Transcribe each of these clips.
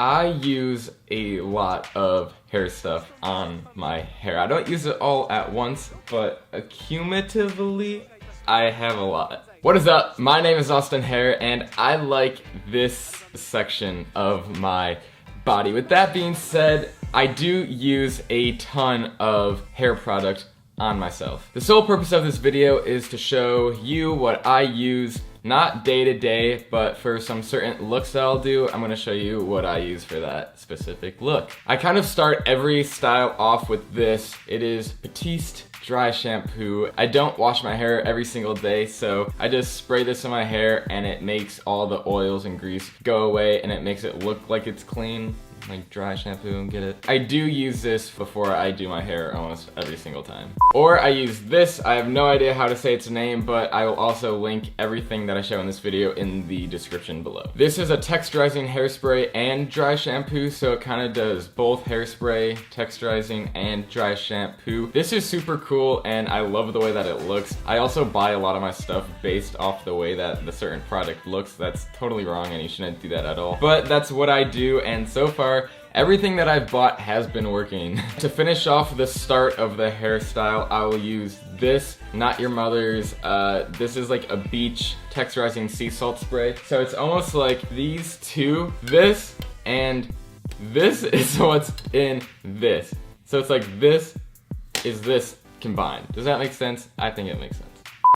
I use a lot of hair stuff on my hair. I don't use it all at once, but accumulatively, I have a lot. What is up? My name is Austin Hare, and I like this section of my body. With that being said, I do use a ton of hair product on myself. The sole purpose of this video is to show you what I use, not day to day, but for some certain looks that I'll do, I'm gonna show you what I use for that specific look. I kind of start every style off with this. It is Batiste dry shampoo. I don't wash my hair every single day, so I just spray this in my hair and it makes all the oils and grease go away and it makes it look like it's clean. Like dry shampoo, get it? I do use this before I do my hair almost every single time. Or I use this. I have no idea how to say its name, but I will also link everything that I show in this video in the description below. This is a texturizing hairspray and dry shampoo, so it kind of does both hairspray, texturizing, and dry shampoo. This is super cool and I love the way that it looks. I also buy a lot of my stuff based off the way that the certain product looks. That's totally wrong and you shouldn't do that at all. But that's what I do, and so far everything that I've bought has been working. To finish off the start of the hairstyle, I will use this, not your mother's. This is like a beach texturizing sea salt spray. So it's almost like these two, this and this is what's in this. So it's like this is this combined. Does that make sense? I think it makes sense.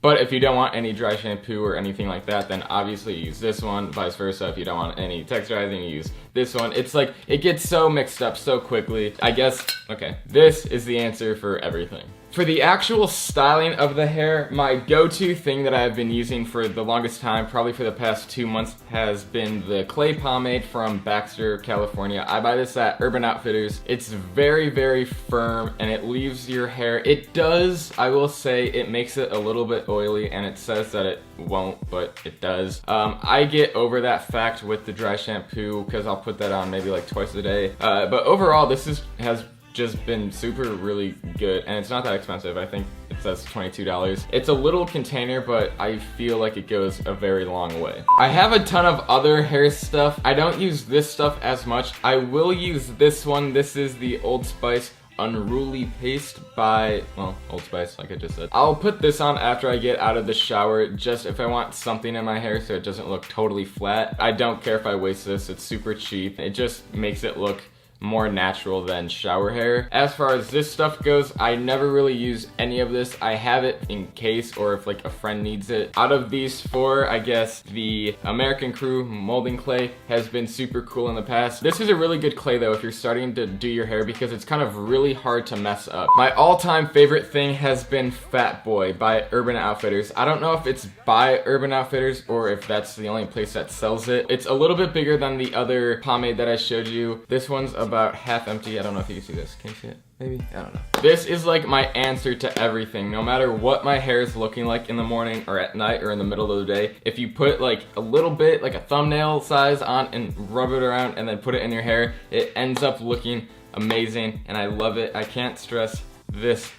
But if you don't want any dry shampoo or anything like that, then obviously you use this one, vice versa. If you don't want any texturizing, you use this one. It's like, it gets so mixed up so quickly. I guess, okay, this is the answer for everything. For the actual styling of the hair, my go-to thing that I've been using for the longest time, probably for the past 2 months, has been the clay pomade from Baxter, California. I buy this at Urban Outfitters. It's very, very firm and it leaves your hair, it does, I will say, it makes it a little bit oily, and it says that it won't, but it does. I get over that fact with the dry shampoo because I'll put that on maybe like twice a day. But overall, this has just been super really good, and it's not that expensive. I think it says $22. It's a little container, but I feel like it goes a very long way. I have a ton of other hair stuff. I don't use this stuff as much. I will use this one. This is the Old Spice Unruly Paste by, well, Old Spice, like I just said. I'll put this on after I get out of the shower, just if I want something in my hair so it doesn't look totally flat. I don't care if I waste this. It's super cheap. It just makes it look more natural than shower hair. As far as this stuff goes, I never really use any of this. I have it in case or if like a friend needs it. Out of these four, I guess the American Crew molding clay has been super cool in the past. This is a really good clay though if you're starting to do your hair because it's kind of really hard to mess up. My all-time favorite thing has been Fatboy by Urban Outfitters. I don't know if it's by Urban Outfitters or if that's the only place that sells it. It's a little bit bigger than the other pomade that I showed you. This one's about half empty. I don't know if you can see this. Can you see it? Maybe? I don't know. This is like my answer to everything. No matter what my hair is looking like in the morning or at night or in the middle of the day, if you put like a little bit, like a thumbnail size on and rub it around and then put it in your hair, it ends up looking amazing and I love it. I can't stress this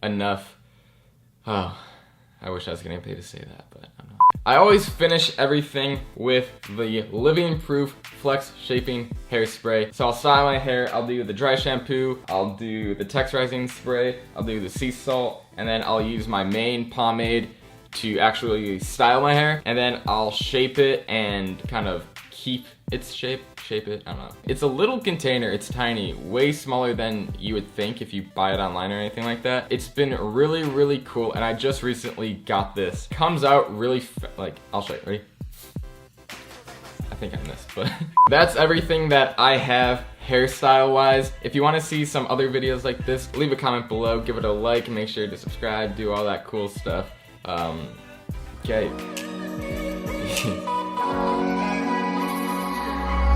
enough. Oh, I wish I was getting paid to say that, but I'm not. I always finish everything with the Living Proof Flex Shaping Hairspray. So I'll style my hair, I'll do the dry shampoo, I'll do the texturizing spray, I'll do the sea salt, and then I'll use my main pomade to actually style my hair, and then I'll shape it and kind of keep its shape it, I don't know. It's a little container, it's tiny, way smaller than you would think if you buy it online or anything like that. It's been really, really cool, and I just recently got this. Comes out really, like, I'll show you, ready? I think I missed, but that's everything that I have hairstyle wise. If you want to see some other videos like this, leave a comment below, give it a like, make sure to subscribe, do all that cool stuff. Okay.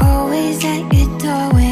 Always at your doorway.